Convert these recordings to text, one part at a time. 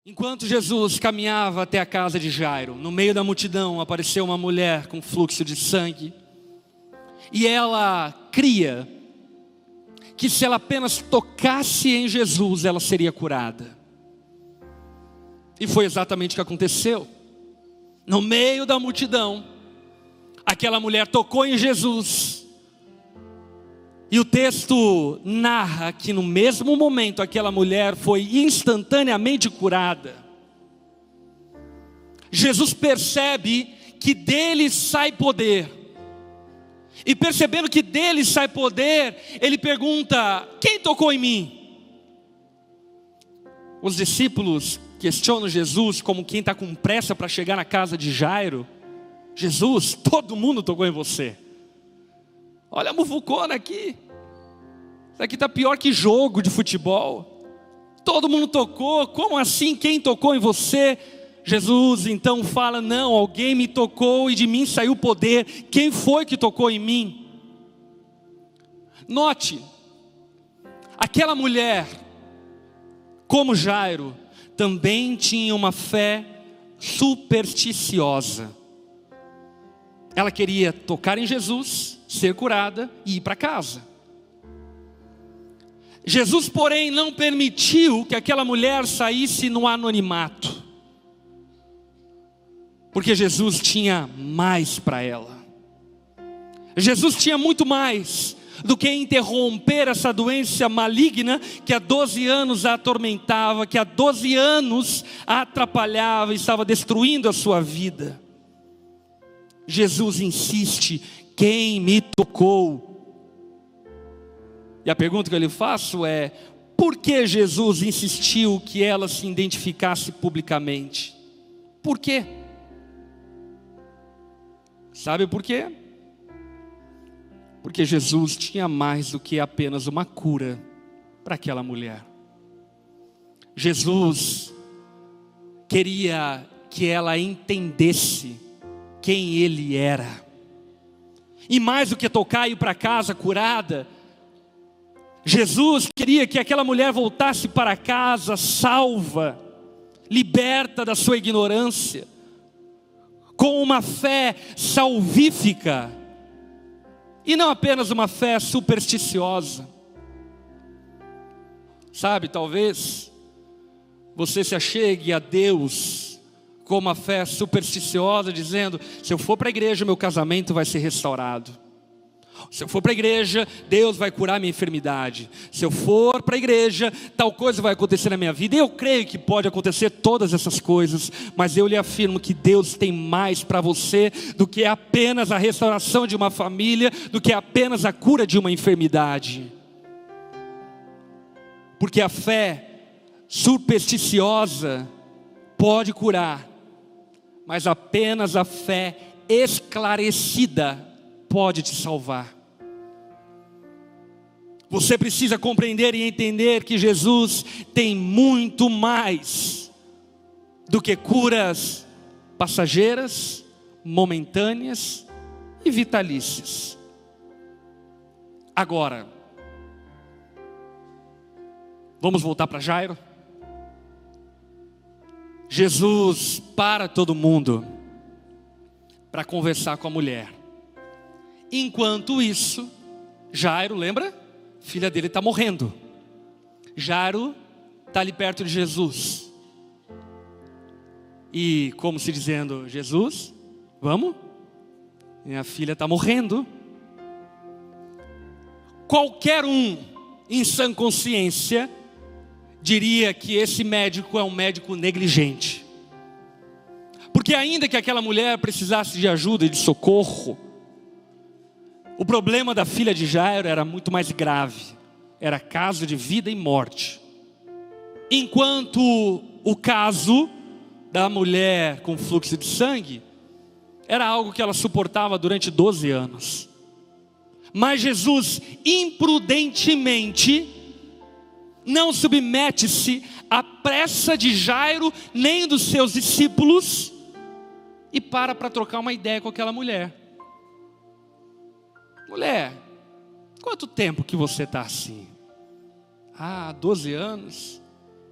Enquanto Jesus caminhava até a casa de Jairo, no meio da multidão apareceu uma mulher com fluxo de sangue. E ela cria que se ela apenas tocasse em Jesus, ela seria curada. E foi exatamente o que aconteceu. No meio da multidão, aquela mulher tocou em Jesus. E o texto narra que no mesmo momento aquela mulher foi instantaneamente curada. Jesus percebe que dele sai poder. E percebendo que dele sai poder, ele pergunta: quem tocou em mim? Os discípulos questionam Jesus como quem está com pressa para chegar na casa de Jairo. Jesus, todo mundo tocou em você. Olha a muvucona aqui. Isso aqui está pior que jogo de futebol. Todo mundo tocou. Como assim? Quem tocou em você? Jesus então fala: não, alguém me tocou e de mim saiu poder. Quem foi que tocou em mim? Note, aquela mulher, como Jairo, também tinha uma fé supersticiosa. Ela queria tocar em Jesus, ser curada e ir para casa. Jesus, porém, não permitiu que aquela mulher saísse no anonimato, porque Jesus tinha mais para ela. Jesus tinha muito mais do que interromper essa doença maligna que há 12 anos a atormentava, que há 12 anos a atrapalhava e estava destruindo a sua vida. Jesus insiste: quem me tocou? E a pergunta que eu lhe faço é: por que Jesus insistiu que ela se identificasse publicamente? Por quê? Sabe por quê? Porque Jesus tinha mais do que apenas uma cura para aquela mulher. Jesus queria que ela entendesse quem Ele era. E mais do que tocar e ir para casa curada, Jesus queria que aquela mulher voltasse para casa salva, liberta da sua ignorância, com uma fé salvífica, e não apenas uma fé supersticiosa. Sabe, talvez você se achegue a Deus com uma fé supersticiosa, dizendo: se eu for para a igreja, meu casamento vai ser restaurado. Se eu for para a igreja, Deus vai curar minha enfermidade. Se eu for para a igreja, tal coisa vai acontecer na minha vida. E eu creio que pode acontecer todas essas coisas, mas eu lhe afirmo que Deus tem mais para você do que apenas a restauração de uma família, do que apenas a cura de uma enfermidade. Porque a fé supersticiosa pode curar, mas apenas a fé esclarecida pode te salvar. Você precisa compreender e entender que Jesus tem muito mais do que curas passageiras, momentâneas e vitalícias. Agora, vamos voltar para Jairo? Jesus para todo mundo para conversar com a mulher. Enquanto isso, Jairo, lembra? Filha dele está morrendo. Jairo está ali perto de Jesus. E como se dizendo: Jesus, vamos? Minha filha está morrendo. Qualquer um em sã consciência diria que esse médico é um médico negligente. Porque ainda que aquela mulher precisasse de ajuda e de socorro, o problema da filha de Jairo era muito mais grave. Era caso de vida e morte. Enquanto o caso da mulher com fluxo de sangue era algo que ela suportava durante 12 anos. Mas Jesus imprudentemente não submete-se à pressa de Jairo nem dos seus discípulos e para trocar uma ideia com aquela mulher. Mulher, quanto tempo que você está assim? 12 anos?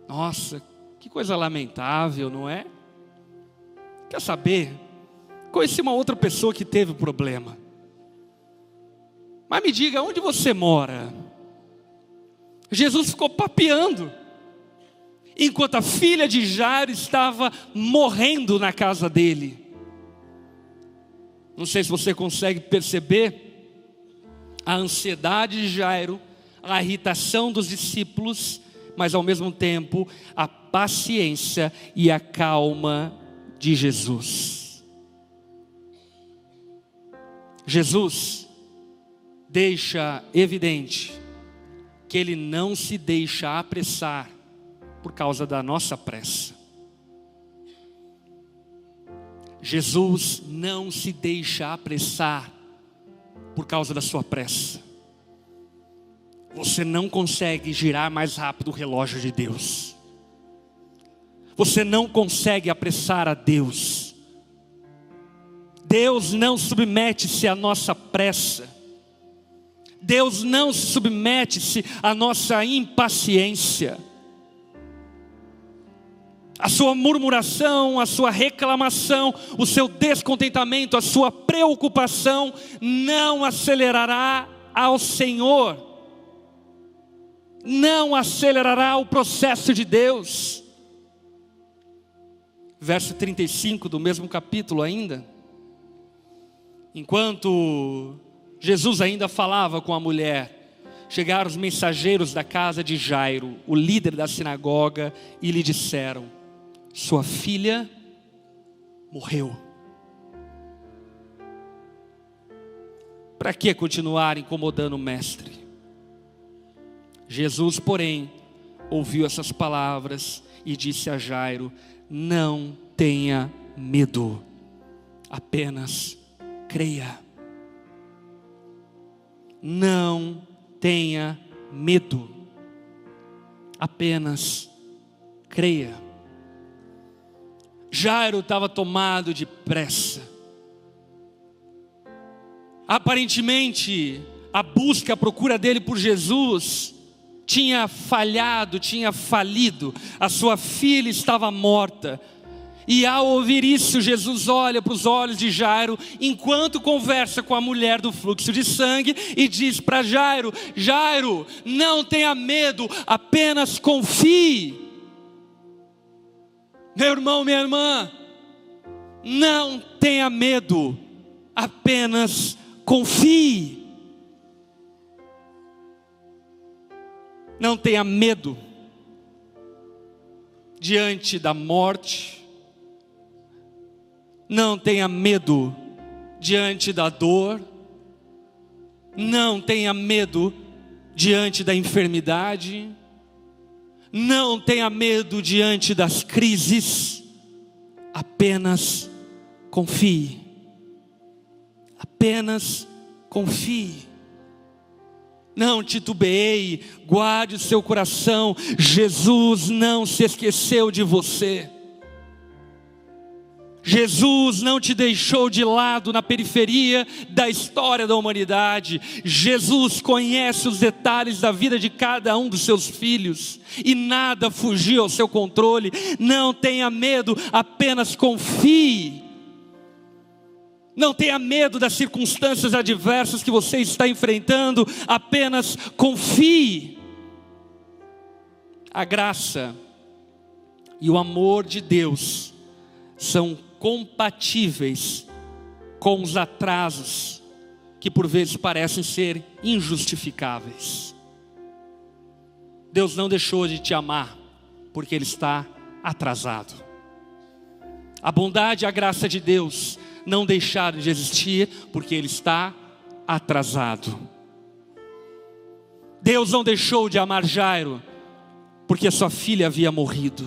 Nossa, Que coisa lamentável, não é? Quer saber? Conheci uma outra pessoa que teve problema. Mas me diga, onde você mora? Jesus ficou papeando, enquanto a filha de Jairo estava morrendo na casa dele. Não sei se você consegue perceber a ansiedade de Jairo, a irritação dos discípulos, mas ao mesmo tempo a paciência e a calma de Jesus. Jesus deixa evidente que Ele não se deixa apressar por causa da nossa pressa. Jesus não se deixa apressar por causa da sua pressa. Você não consegue girar mais rápido o relógio de Deus. Você não consegue apressar a Deus. Deus não submete-se à nossa pressa. Deus não submete-se à nossa impaciência. A sua murmuração, a sua reclamação, o seu descontentamento, a sua preocupação não acelerará ao Senhor. Não acelerará o processo de Deus. Verso 35 do mesmo capítulo ainda. Enquanto Jesus ainda falava com a mulher, chegaram os mensageiros da casa de Jairo, o líder da sinagoga, e lhe disseram: sua filha morreu. Para que continuar incomodando o mestre? Jesus, porém, ouviu essas palavras e disse a Jairo: não tenha medo, apenas creia. Não tenha medo, apenas creia. Jairo estava tomado de pressa. Aparentemente, a busca, a procura dele por Jesus tinha falhado, tinha falido. A sua filha estava morta. E ao ouvir isso, Jesus olha para os olhos de Jairo, enquanto conversa com a mulher do fluxo de sangue, e diz para Jairo: Jairo, não tenha medo, apenas confie. Meu irmão, minha irmã, não tenha medo, apenas confie. Não tenha medo diante da morte. Não tenha medo diante da dor. Não tenha medo diante da enfermidade. Não tenha medo diante das crises. Apenas confie. Apenas confie. Não titubeie, guarde o seu coração. Jesus não se esqueceu de você. Jesus não te deixou de lado na periferia da história da humanidade. Jesus conhece os detalhes da vida de cada um dos seus filhos, e nada fugiu ao seu controle. Não tenha medo, apenas confie. Não tenha medo das circunstâncias adversas que você está enfrentando, apenas confie. A graça e o amor de Deus são compatíveis com os atrasos que por vezes parecem ser injustificáveis. Deus não deixou de te amar porque Ele está atrasado. A bondade e a graça de Deus não deixaram de existir porque Ele está atrasado. Deus não deixou de amar Jairo porque a sua filha havia morrido.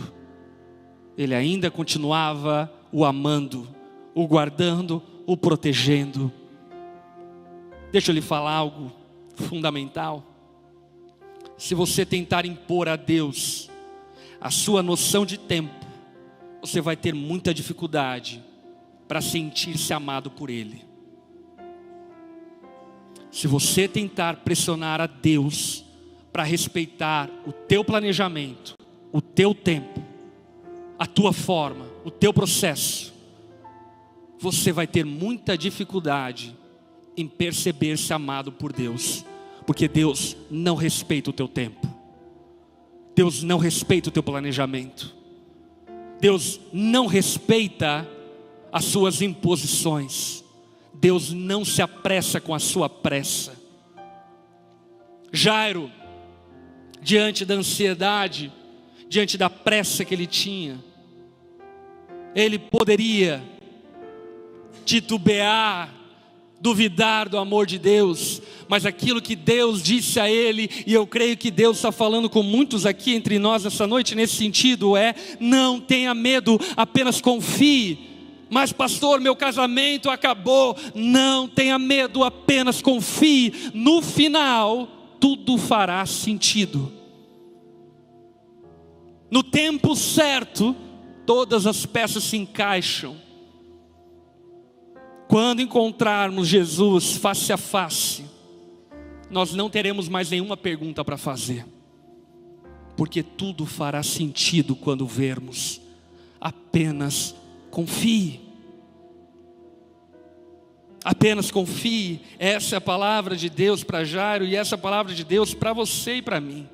Ele ainda continuava o amando, o guardando, o protegendo. Deixa eu lhe falar algo fundamental. Se você tentar impor a Deus a sua noção de tempo, você vai ter muita dificuldade para sentir-se amado por Ele. Se você tentar pressionar a Deus para respeitar o teu planejamento, o teu tempo, a tua forma, o teu processo, você vai ter muita dificuldade em perceber-se amado por Deus, porque Deus não respeita o teu tempo, Deus não respeita o teu planejamento, Deus não respeita as suas imposições, Deus não se apressa com a sua pressa. Jairo, diante da ansiedade, diante da pressa que ele tinha, ele poderia titubear, duvidar do amor de Deus, mas aquilo que Deus disse a ele, e eu creio que Deus está falando com muitos aqui entre nós essa noite nesse sentido, é: não tenha medo, apenas confie. Mas pastor, meu casamento acabou. Não tenha medo, apenas confie. No final, tudo fará sentido. No tempo certo, todas as peças se encaixam. Quando encontrarmos Jesus face a face, nós não teremos mais nenhuma pergunta para fazer, porque tudo fará sentido quando vermos. Apenas confie. Apenas confie. Essa é a palavra de Deus para Jairo, e essa é a palavra de Deus para você e para mim.